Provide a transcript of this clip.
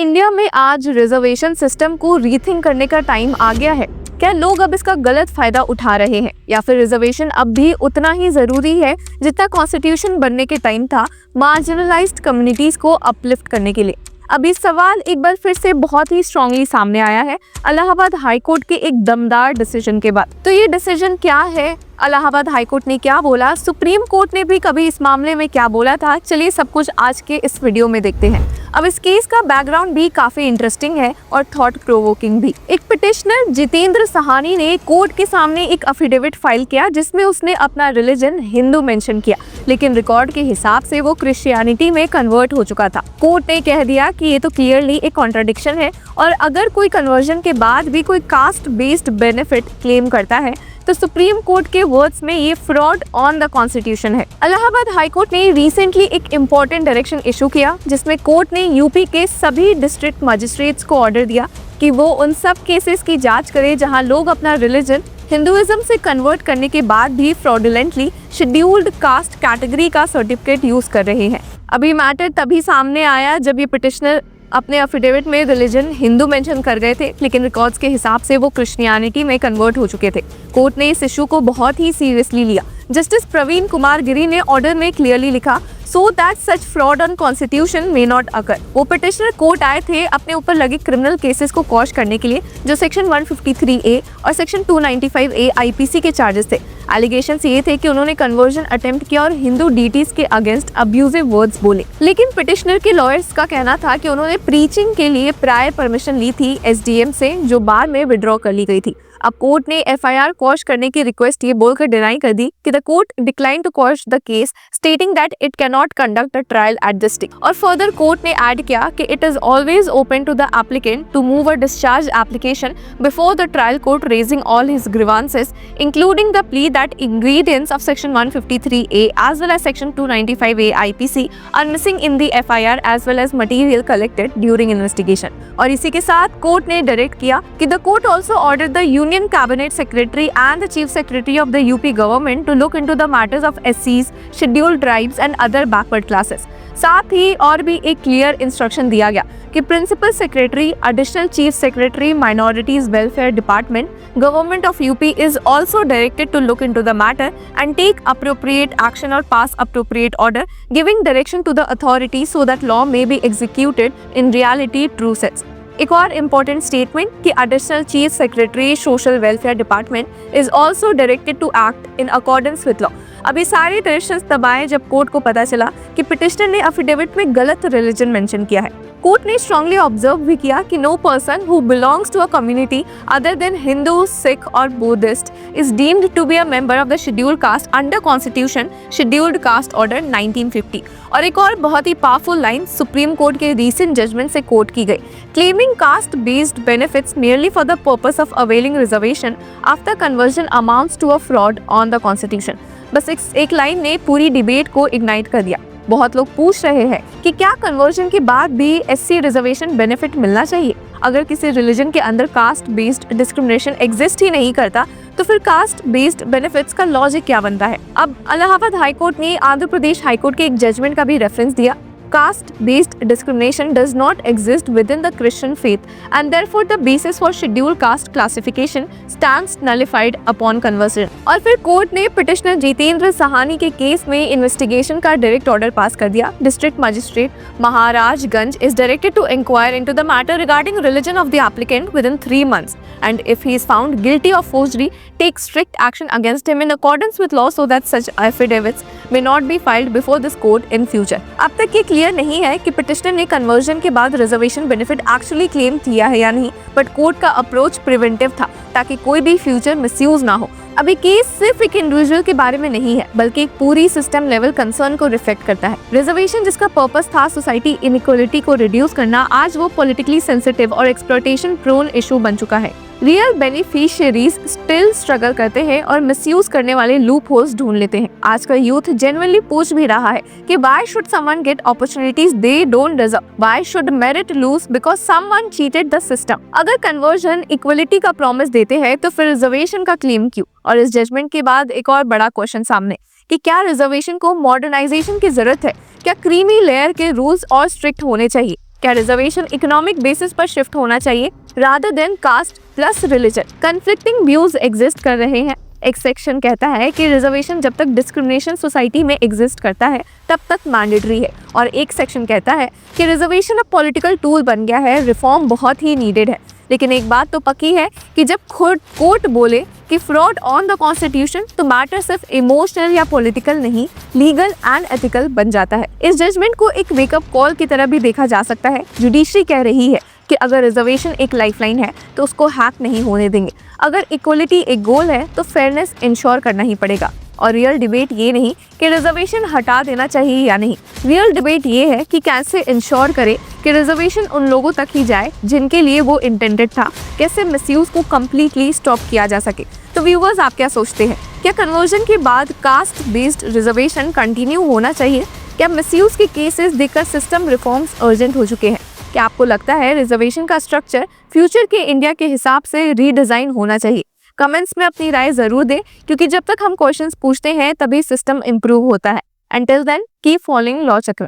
India में आज reservation system को रीथिंक करने का टाइम आ गया है? क्या लोग अब इसका गलत फायदा उठा रहे हैं या फिर रिजर्वेशन अब भी उतना ही जरूरी है जितना कॉन्स्टिट्यूशन बनने के टाइम था मार्जिनलाइज्ड कम्युनिटीज को अपलिफ्ट करने के लिए? अभी सवाल एक बार फिर से बहुत ही स्ट्रांगली सामने आया है इलाहाबाद हाई कोर्ट के एक दमदार डिसीजन के बाद। तो ये डिसीजन क्या है, इलाहाबाद हाई कोर्ट ने क्या बोला, सुप्रीम कोर्ट ने भी कभी इस मामले में क्या बोला था, चलिए सब कुछ आज के इस वीडियो में देखते हैं। अब इस केस का बैकग्राउंड भी काफी इंटरेस्टिंग है और थॉट प्रोवोकिंग भी। एक पिटिशनर जितेंद्र सहानी ने कोर्ट के सामने एक अफिडेविट फाइल किया जिसमें उसने अपना रिलीजन हिंदू मेंशन किया, लेकिन रिकॉर्ड के हिसाब से वो क्रिश्चियनिटी में कन्वर्ट हो चुका था। कोर्ट ने कह दिया कि ये तो क्लियरली एक कॉन्ट्रडिक्शन है और अगर कोई कन्वर्जन के बाद भी कोई कास्ट बेस्ड बेनिफिट क्लेम करता है तो सुप्रीम कोर्ट के वर्ड्स में ये फ्रॉड ऑन द कॉन्स्टिट्यूशन है। इलाहाबाद हाई कोर्ट ने रिसेंटली एक इम्पोर्टेंट डायरेक्शन इशू किया जिसमें कोर्ट ने यूपी के सभी डिस्ट्रिक्ट मजिस्ट्रेट्स को ऑर्डर दिया कि वो उन सब केसेस की जांच करें जहां लोग अपना रिलीजन हिंदुइज्म से कन्वर्ट करने के बाद भी फ्रॉडुलेंटली शेड्यूल्ड कास्ट कैटेगरी का सर्टिफिकेट यूज कर रहे हैं। अभी मैटर तभी सामने आया जब ये पिटिशनर अपने एफिडेविट में रिलीजन हिंदू मेंशन कर गए थे, लेकिन रिकॉर्ड्स के हिसाब से वो क्रिश्चियनिटी में कन्वर्ट हो चुके थे। कोर्ट ने इस इशू को बहुत ही सीरियसली लिया। जस्टिस प्रवीण कुमार गिरी ने ऑर्डर में क्लियरली लिखा so that such fraud on constitution may not occur. वो पिटिशनर कोर्ट आए थे अपने ऊपर लगे क्रिमिनल केसेस को क्वॉश करने के लिए जो सेक्शन 153A और सेक्शन 295A आईपीसी के चार्जेस थे। एलिगेशंस ये थे कि उन्होंने कन्वर्जन अटेम्प्ट किया और हिंदू डीटीज के अगेंस्ट अब्यूजिव वर्ड्स बोले, लेकिन पिटिशनर के लॉयर्स का कहना था कि उन्होंने प्रीचिंग के लिए प्रायर परमिशन ली थी एसडीएम से जो बाद में विड्रॉ कर ली गई थी। अब कोर्ट ने एफआईआर क्वॉश करने की रिक्वेस्ट ये बोलकर डिनाई कर दी कि the court decline to quash the case stating that it can not conduct a trial at this stage. और फर्दर कोर्ट ने ऐड किया कि it is always open to the applicant to move a discharge application before the trial court raising all his grievances including the plea that ingredients of section 153A as well as section 295A IPC are missing in the FIR as well as material collected during investigation। और इसी के साथ court ने direct किया कि the court also ordered the Union Cabinet Secretary and the Chief Secretary of the UP government to look into the matters of SCs, scheduled tribes and other backward classes। साथ ही और भी एक clear instruction दिया गया कि principal secretary, additional chief secretary, minorities welfare department, government of UP is also directed to look into the matter and take appropriate action और pass appropriate order giving direction to the authority so that law may be executed in reality true sense. एक और important statement कि additional chief secretary social welfare department is also directed to act in accordance with law. अभी सारे directions तबाए जब court को पता चला कि पिटिशनर ने एफिडेविट में गलत रिलीजन मेंशन किया है। कोर्ट ने स्ट्रांगली ऑब्जर्व भी किया कि no person who belongs to a community other than Hindu, Sikh और Buddhist is deemed to be a member of the scheduled caste under constitution scheduled caste order 1950। और एक और बहुत ही पावरफुल लाइन सुप्रीम कोर्ट के रीसेंट जजमेंट से quote की गई, claiming caste based benefits merely for the purpose of availing reservation after conversion amounts to a fraud on the constitution। बस एक लाइन ने पूरी डिबेट को इग्नाइट कर दिया। बहुत लोग पूछ रहे हैं कि क्या कन्वर्जन के बाद भी एससी रिजर्वेशन बेनिफिट मिलना चाहिए? अगर किसी रिलीजन के अंदर कास्ट बेस्ड डिस्क्रिमिनेशन एग्जिस्ट ही नहीं करता तो फिर कास्ट बेस्ड बेनिफिट्स का लॉजिक क्या बनता है? अब इलाहाबाद हाई कोर्ट ने आंध्र प्रदेश हाई कोर्ट के एक जजमेंट का भी रेफरेंस दिया। Caste based discrimination does not exist within the Christian faith and therefore the basis for scheduled caste classification stands nullified upon conversion। और फिर कोर्ट ने पिटिशनर जितेंद्र सहानी के केस में इन्वेस्टिगेशन का डायरेक्ट ऑर्डर पास कर दिया। District magistrate Maharajganj is directed to inquire into the matter regarding religion of the applicant within 3 months and if he is found guilty of forgery take strict action against him in accordance with law so that such affidavits may not be filed before this court in future। अब तक ये clear नहीं है कि petitioner ने conversion के बाद reservation benefit actually claim किया है या नहीं, बट कोर्ट का अप्रोच प्रिवेंटिव था ताकि कोई भी फ्यूचर मिसयूज ना हो। अभी केस सिर्फ एक इंडिविजुअल के बारे में नहीं है बल्कि एक पूरी सिस्टम लेवल कंसर्न को रिफ्लेक्ट करता है। रिजर्वेशन जिसका पर्पस था सोसाइटी इनइक्वालिटी को रिड्यूस करना, आज वो पॉलिटिकली सेंसिटिव और एक्सप्लॉयटेशन प्रोन इशू बन चुका है। रियल बेनिफिशियरीज स्टिल स्ट्रगल करते हैं और मिसयूज करने वाले लूप होल्स ढूंढ लेते हैं। आज का यूथ जेन्युइनली पूछ भी रहा है कि why should someone get opportunities they don't deserve, why should merit lose because someone cheated the system. अगर कन्वर्जन इक्वलिटी का प्रॉमिस देते हैं तो फिर रिजर्वेशन का क्लेम क्यों? और इस जजमेंट के बाद एक और बड़ा क्वेश्चन सामने कि क्या रिजर्वेशन को मॉडर्नाइजेशन की जरूरत है? क्या क्रीमी लेयर के रूल्स और स्ट्रिक्ट होने चाहिए? क्या रिजर्वेशन इकोनॉमिक बेसिस पर शिफ्ट होना चाहिए rather than caste plus religion? Conflicting views exist कर रहे हैं। एक सेक्शन कहता है कि रिजर्वेशन जब तक डिस्क्रिमिनेशन सोसाइटी में एग्जिस्ट करता है तब तक मैंडेटरी है, और एक सेक्शन कहता है कि रिजर्वेशन अब पॉलिटिकल टूल बन गया है, रिफॉर्म बहुत ही नीडेड है। लेकिन एक बात तो पक्की है कि जब खुद कोर्ट बोले कि फ्रॉड ऑन द कॉन्स्टिट्यूशन, तो मैटर सिर्फ इमोशनल या पॉलिटिकल नहीं, लीगल एंड एथिकल बन जाता है। इस जजमेंट को एक वेकअप कॉल की तरह भी देखा जा सकता है। जुडिशरी कह रही है कि अगर रिजर्वेशन एक लाइफलाइन है तो उसको हैक नहीं होने देंगे। अगर इक्वलिटी एक गोल है तो फेयरनेस इंश्योर करना ही पड़ेगा। और रियल डिबेट ये नहीं कि रिजर्वेशन हटा देना चाहिए या नहीं, रियल डिबेट ये है कि कैसे इंश्योर करे कि रिजर्वेशन उन लोगों तक ही जाए जिनके लिए वो इंटेंडेड था, कैसे मिसयूज को कम्प्लीटली स्टॉप किया जा सके। तो व्यूअर्स, आप क्या सोचते हैं? क्या कन्वर्जन के बाद कास्ट बेस्ड रिजर्वेशन कंटिन्यू होना चाहिए? क्या मिसयूज के केसेस देखकर सिस्टम रिफॉर्म्स अर्जेंट हो चुके हैं? क्या आपको लगता है रिजर्वेशन का स्ट्रक्चर फ्यूचर के इंडिया के हिसाब से रीडिजाइन होना चाहिए? कमेंट्स में अपनी राय जरूर दें, क्योंकि जब तक हम क्वेश्चंस पूछते हैं तभी सिस्टम इंप्रूव होता है। Until then, keep following Law Chakra.